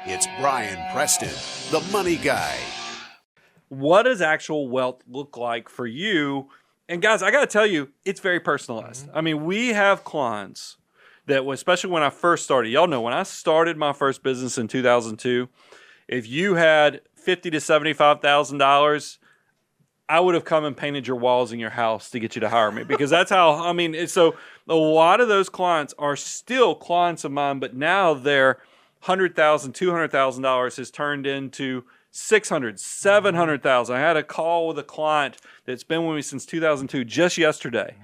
It's Brian Preston, the money guy. What does actual wealth look like for you? And guys, I got to tell you, it's very personalized. I mean, we have clients that, especially when I first started, y'all know when I started my first business in 2002, if you had $50,000 to $75,000, I would have come and painted your walls in your house to get you to hire me, because that's how, I mean, so a lot of those clients are still clients of mine, but now their $100,000, $200,000 has turned into $600,000, $700,000. I had a call with a client that's been with me since 2002 just yesterday.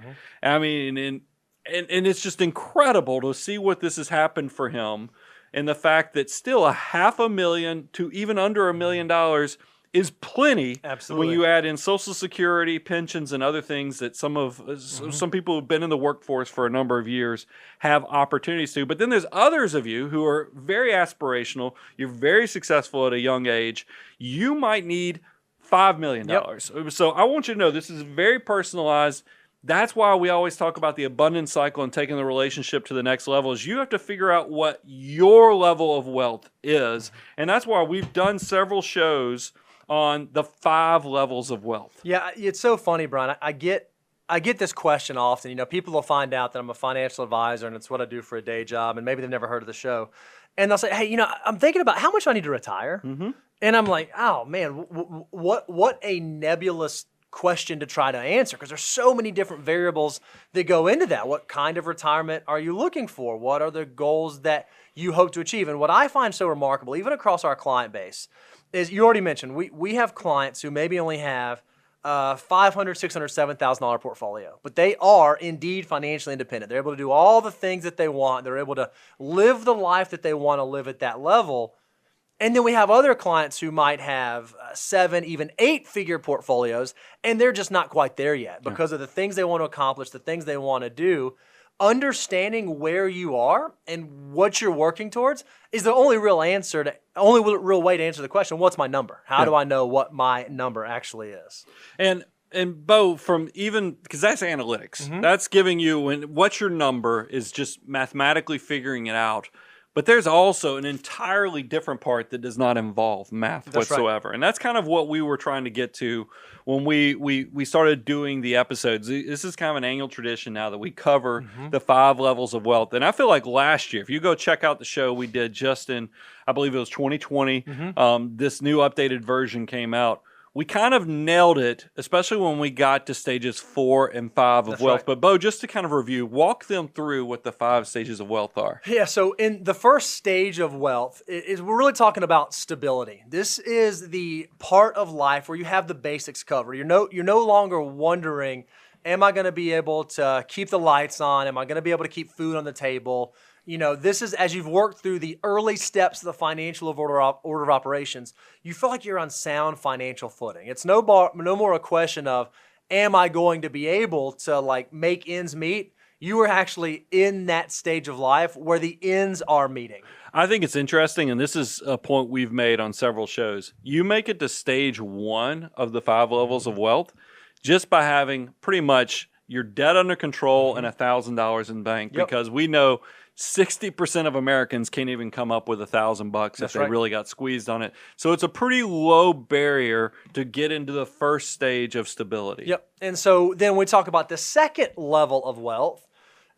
I mean, and it's just incredible to see what this has happened for him, and the fact that still $500,000 to even under $1 million is plenty. Absolutely. When you add in Social Security, pensions, and other things that some people who've been in the workforce for a number of years have opportunities to. But then there's others of you who are very aspirational. You're very successful at a young age. You might need $5 million. Yep. So I want you to know this is very personalized. That's why we always talk about the abundance cycle and taking the relationship to the next level. Is you have to figure out what your level of wealth is. And that's why we've done several shows on the 5 levels of wealth. Yeah, it's so funny, Brian. I get this question often. You know, people will find out that I'm a financial advisor and it's what I do for a day job, and maybe they've never heard of the show. And they'll say, hey, you know, I'm thinking about how much I need to retire. And I'm like, oh, man, what a nebulous question to try to answer, because there's so many different variables that go into that. What kind of retirement are you looking for? What are the goals that you hope to achieve? And what I find so remarkable, even across our client base, is you already mentioned we have clients who maybe only have $500,000, $600,000, $7,000 portfolio, but they are indeed financially independent. They're able to do all the things that they want. They're able to live the life that they want to live at that level. And then we have other clients who might have 7, even 8-figure portfolios, and they're just not quite there yet because of the things they want to accomplish, the things they want to do. Understanding where you are and what you're working towards is the only real way to answer the question, what's my number? How do I know what my number actually is? And Bo, because that's analytics. That's giving you, what's your number is just mathematically figuring it out. But there's also an entirely different part that does not involve math whatsoever. Right. And that's kind of what we were trying to get to when we started doing the episodes. This is kind of an annual tradition now that we cover the 5 levels of wealth. And I feel like last year, if you go check out the show we did just in, I believe it was 2020, this new updated version came out. We kind of nailed it, especially when we got to stages 4 and 5 of wealth. Right. But Bo, just to kind of review, walk them through what the 5 stages of wealth are. Yeah, so in the first stage of wealth, we're really talking about stability. This is the part of life where you have the basics covered. You're no longer wondering, am I going to be able to keep the lights on? Am I going to be able to keep food on the table? You know, this is as you've worked through the early steps of the financial order of operations, you feel like you're on sound financial footing. It's no more a question of, am I going to be able to make ends meet? You are actually in that stage of life where the ends are meeting. I think it's interesting, and this is a point we've made on several shows. You make it to stage 1 of the 5 levels of wealth just by having pretty much your debt under control and $1,000 in bank, because we know 60% of Americans can't even come up with $1,000 if they really got squeezed on it. So it's a pretty low barrier to get into the first stage of stability. Yep. And so then we talk about the second level of wealth.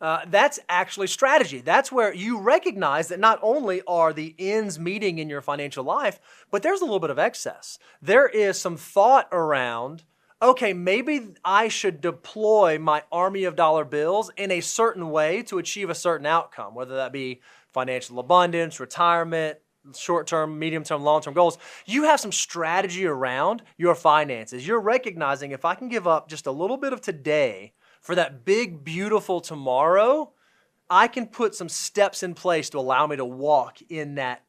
That's actually strategy. That's where you recognize that not only are the ends meeting in your financial life, but there's a little bit of excess. There is some thought around, okay, maybe I should deploy my army of dollar bills in a certain way to achieve a certain outcome, whether that be financial abundance, retirement, short-term, medium-term, long-term goals. You have some strategy around your finances. You're recognizing, if I can give up just a little bit of today for that big, beautiful tomorrow, I can put some steps in place to allow me to walk in that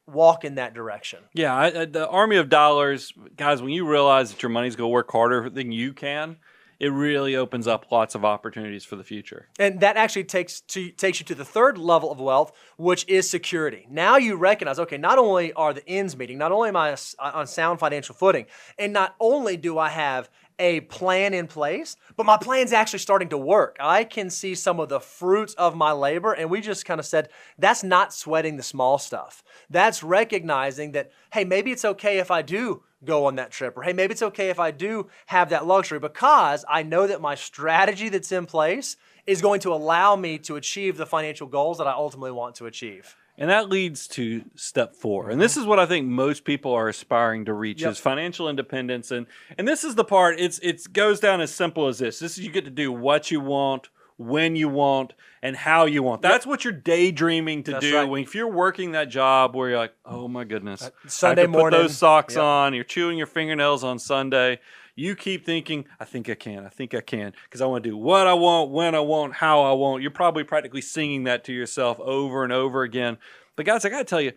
direction. Yeah, the army of dollars, guys, when you realize that your money's going to work harder than you can, it really opens up lots of opportunities for the future. And that actually takes you to the third level of wealth, which is security. Now you recognize, okay, not only are the ends meeting, not only am I on sound financial footing, and not only do I have a plan in place, but my plan's actually starting to work. I can see some of the fruits of my labor, and we just kind of said, that's not sweating the small stuff. That's recognizing that, hey, maybe it's okay if I do go on that trip, or hey, maybe it's okay if I do have that luxury, because I know that my strategy that's in place is going to allow me to achieve the financial goals that I ultimately want to achieve. And that leads to step 4. And this is what I think most people are aspiring to reach is financial independence. And this is the part, it goes down as simple as this. This is you get to do what you want, when you want, and how you want. That's what you're daydreaming to do. Right. When, if you're working that job where you're like, oh my goodness, Sunday I have to morning, put those socks on, you're chewing your fingernails on Sunday. You keep thinking, I think I can, because I want to do what I want, when I want, how I want. You're probably practically singing that to yourself over and over again. But guys, I got to tell you,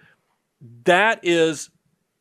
that is,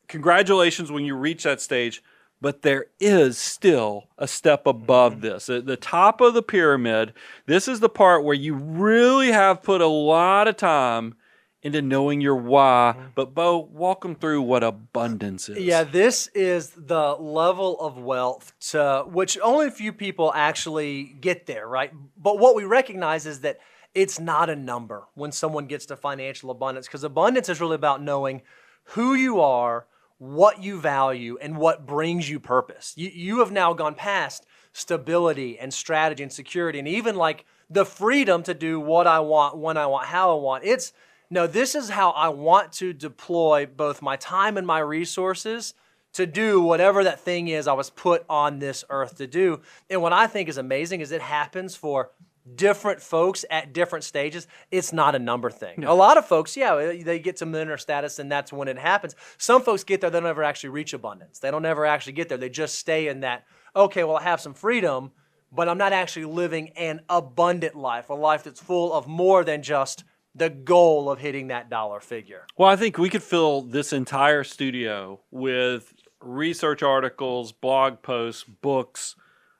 congratulations when you reach that stage, but there is still a step above this. At the top of the pyramid, this is the part where you really have put a lot of time into knowing your why. But Bo, walk them through what abundance is. Yeah, this is the level of wealth to which only a few people actually get there, right? But what we recognize is that it's not a number when someone gets to financial abundance, because abundance is really about knowing who you are, what you value, and what brings you purpose. You have now gone past stability and strategy and security and even like the freedom to do what I want, when I want, how I want. It's, no, this is how I want to deploy both my time and my resources to do whatever that thing is I was put on this earth to do. And what I think is amazing is it happens for different folks at different stages. It's not a number thing. No. A lot of folks, they get to millionaire status and that's when it happens. Some folks get there, they don't ever actually reach abundance. They don't ever actually get there. They just stay in that, okay, well, I have some freedom, but I'm not actually living an abundant life, a life that's full of more than just the goal of hitting that dollar figure. Well, I think we could fill this entire studio with research articles, blog posts, books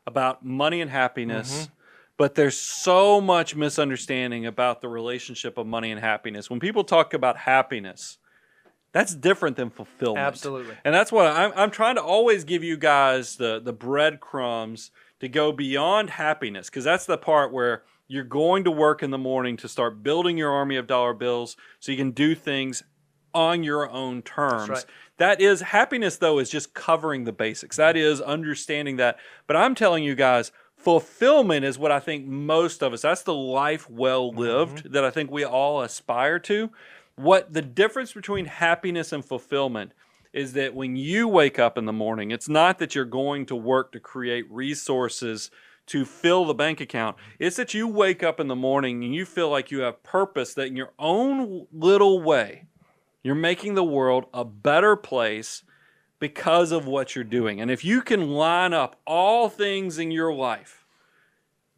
about money and happiness. But there's so much misunderstanding about the relationship of money and happiness. When people talk about happiness, that's different than fulfillment. Absolutely. And that's what I'm trying to always give you guys the breadcrumbs to go beyond happiness, because that's the part where you're going to work in the morning to start building your army of dollar bills so you can do things on your own terms. That's right. That is, happiness though is just covering the basics. That is understanding that. But I'm telling you guys, fulfillment is what I think most of us, that's the life well lived that I think we all aspire to. What the difference between happiness and fulfillment is that when you wake up in the morning, it's not that you're going to work to create resources to fill the bank account. It's that you wake up in the morning and you feel like you have purpose, that in your own little way, you're making the world a better place because of what you're doing. And if you can line up all things in your life,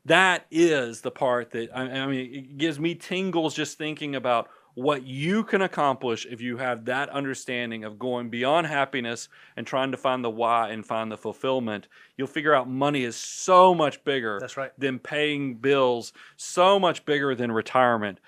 that is the part that, I mean, it gives me tingles just thinking about what you can accomplish if you have that understanding of going beyond happiness and trying to find the why and find the fulfillment. You'll figure out money is so much bigger than paying bills, so much bigger than retirement.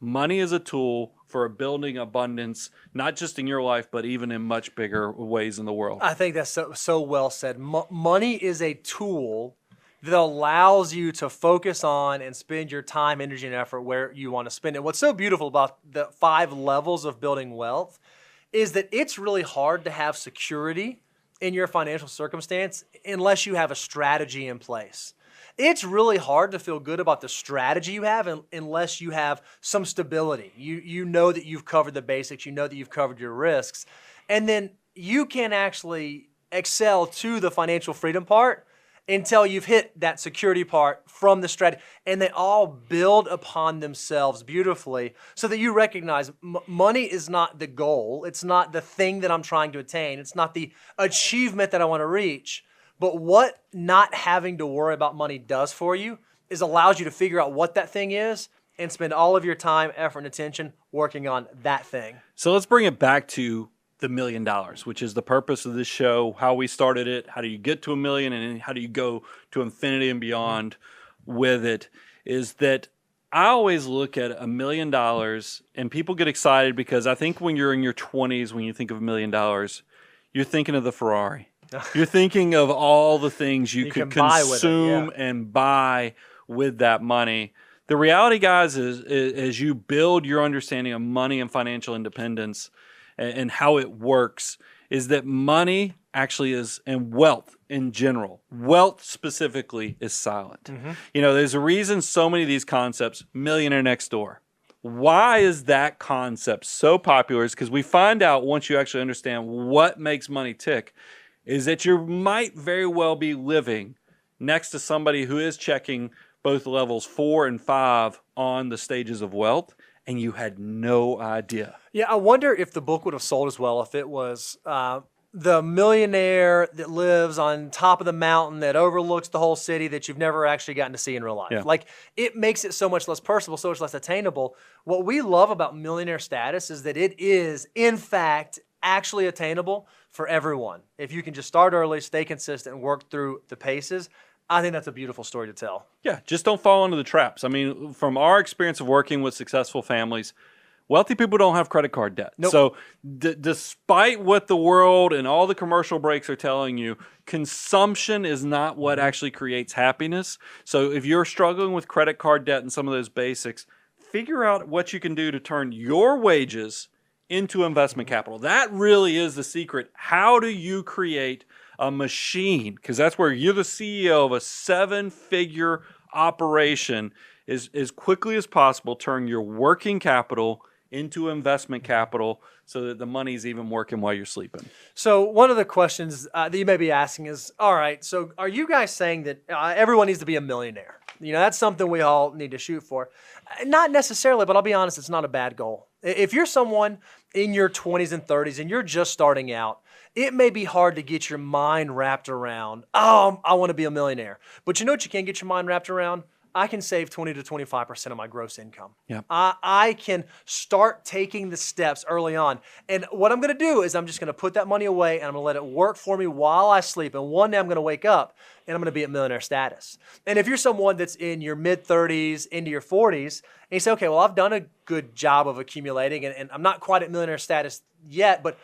Money is a tool for building abundance, not just in your life, but even in much bigger ways in the world. I think that's so well said. Money is a tool that allows you to focus on and spend your time, energy, and effort where you want to spend it. What's so beautiful about the 5 levels of building wealth is that it's really hard to have security in your financial circumstance unless you have a strategy in place. It's really hard to feel good about the strategy you have unless you have some stability. You know that you've covered the basics. You know that you've covered your risks. And then you can actually excel to the financial freedom part until you've hit that security part from the strategy. And they all build upon themselves beautifully so that you recognize money is not the goal. It's not the thing that I'm trying to attain. It's not the achievement that I want to reach. But what not having to worry about money does for you is allows you to figure out what that thing is and spend all of your time, effort, and attention working on that thing. So let's bring it back to the $1 million, which is the purpose of this show, how we started it, how do you get to $1 million, and how do you go to infinity and beyond with it, is that I always look at $1 million and people get excited because I think when you're in your 20s, when you think of $1 million, you're thinking of the Ferrari. You're thinking of all the things you could can buy with it, consume and buy with that money. The reality, guys, is as you build your understanding of money and financial independence and how it works, is that money actually is, and wealth in general, wealth specifically is silent. You know, there's a reason so many of these concepts, millionaire next door. Why is that concept so popular? Is because we find out once you actually understand what makes money tick, is that you might very well be living next to somebody who is checking both levels 4 and 5 on the stages of wealth, and you had no idea. Yeah, I wonder if the book would have sold as well if it was the millionaire that lives on top of the mountain that overlooks the whole city that you've never actually gotten to see in real life. Yeah. Like, it makes it so much less personal, so much less attainable. What we love about millionaire status is that it is, in fact, actually attainable for everyone. If you can just start early, stay consistent, and work through the paces, I think that's a beautiful story to tell. Yeah, just don't fall into the traps. I mean, from our experience of working with successful families, wealthy people don't have credit card debt. Nope. So despite what the world and all the commercial breaks are telling you, consumption is not what actually creates happiness. So if you're struggling with credit card debt and some of those basics, figure out what you can do to turn your wages into investment capital. That really is the secret. How do you create a machine? Because that's where you're the CEO of a 7-figure operation, is as quickly as possible turn your working capital into investment capital so that the money's even working while you're sleeping. So one of the questions that you may be asking is, all right, so are you guys saying that everyone needs to be a millionaire? You know, that's something we all need to shoot for. Not necessarily, but I'll be honest, it's not a bad goal. If you're someone in your 20s and 30s and you're just starting out, it may be hard to get your mind wrapped around, oh, I want to be a millionaire. But you know what you can get your mind wrapped around? I can save 20 to 25% of my gross income. Yep. I can start taking the steps early on. And what I'm going to do is I'm just going to put that money away and I'm going to let it work for me while I sleep. And one day I'm going to wake up and I'm going to be at millionaire status. And if you're someone that's in your mid-30s, into your 40s, and you say, okay, well, I've done a good job of accumulating and I'm not quite at millionaire status yet, but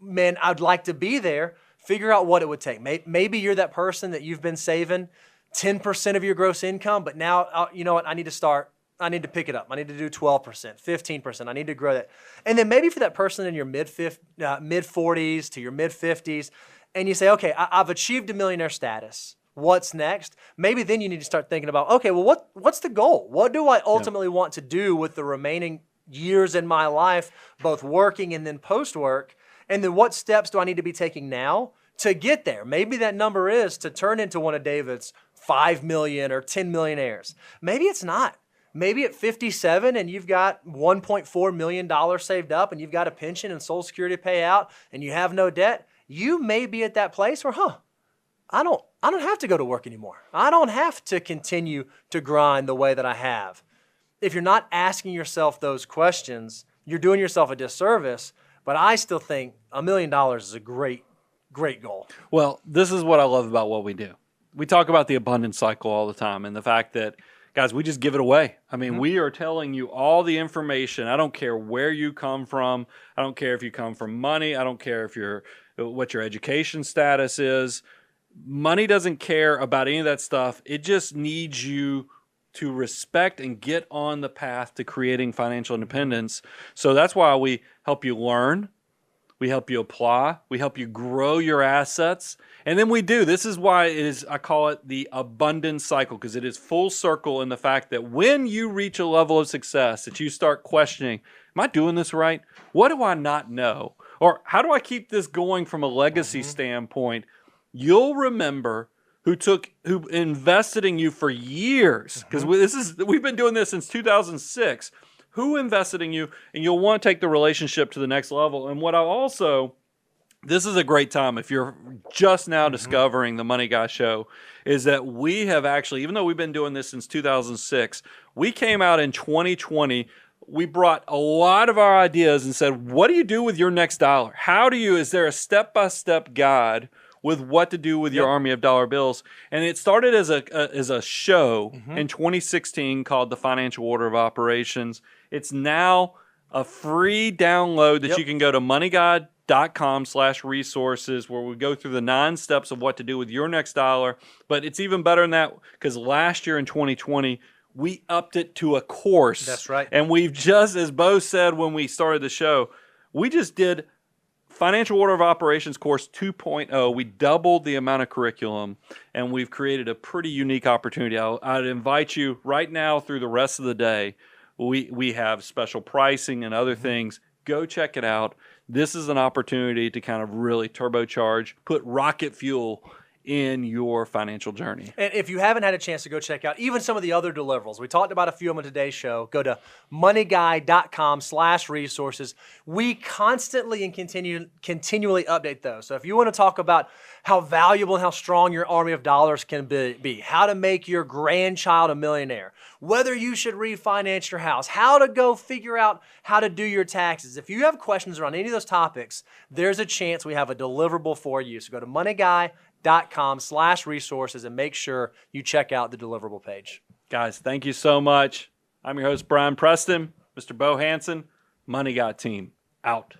man, I'd like to be there. Figure out what it would take. Maybe you're that person that you've been saving 10% of your gross income, but now, you know what, I need to pick it up. I need to do 12%, 15%. I need to grow that. And then maybe for that person in your mid-40s to your mid-50s, and you say, okay, I've achieved a millionaire status. What's next? Maybe then you need to start thinking about, okay, well, what's the goal? What do I ultimately want to do with the remaining years in my life, both working and then post-work? And then what steps do I need to be taking now to get there? Maybe that number is to turn into one of David's 5 million or 10 millionaires. Maybe it's not. Maybe at 57 and you've got $1.4 million saved up and you've got a pension and Social Security payout and you have no debt, you may be at that place where, I don't have to go to work anymore. I don't have to continue to grind the way that I have. If you're not asking yourself those questions, you're doing yourself a disservice, but I still think $1 million is a great goal. Well, this is what I love about what we do. We talk about the abundance cycle all the time and the fact that, guys, we just give it away. I mean, we are telling you all the information. I don't care where you come from. I don't care if you come from money. I don't care if what your education status is. Money doesn't care about any of that stuff. It just needs you to respect and get on the path to creating financial independence. So that's why we help you learn. We help you apply. We help you grow your assets. And then we do. This is why I call it the abundance cycle, because it is full circle in the fact that when you reach a level of success that you start questioning, am I doing this right? What do I not know? Or how do I keep this going from a legacy standpoint? You'll remember who invested in you for years, because we've been doing this since 2006. Who invested in you, and you'll want to take the relationship to the next level. And this is a great time if you're just now discovering the Money Guy Show, is that we have actually, even though we've been doing this since 2006, we came out in 2020. We brought a lot of our ideas and said, what do you do with your next dollar? Is there a step-by-step guide with what to do with your army of dollar bills? And it started as a show in 2016 called The Financial Order of Operations. It's now a free download that you can go to moneyguide.com moneyguy.com/resources, where we go through the 9 steps of what to do with your next dollar. But it's even better than that, because last year in 2020, we upped it to a course. That's right. And we've just, as Bo said when we started the show, we just did Financial Order of Operations course 2.0. We doubled the amount of curriculum, and we've created a pretty unique opportunity. I'd invite you right now through the rest of the day. We have special pricing and other things. Go check it out. This is an opportunity to kind of really turbocharge, put rocket fuel in your financial journey. And if you haven't had a chance to go check out even some of the other deliverables, we talked about a few of them in today's show. Go to moneyguy.com/resources. We constantly and continually update those. So if you want to talk about how valuable and how strong your army of dollars can be, how to make your grandchild a millionaire, whether you should refinance your house, how to go figure out how to do your taxes. If you have questions around any of those topics, there's a chance we have a deliverable for you. So go to moneyguy.com/resources and make sure you check out the deliverable page. Guys, thank you so much. I'm your host, Brian Preston. Mr. Bo Hansen, Money Guy team, out.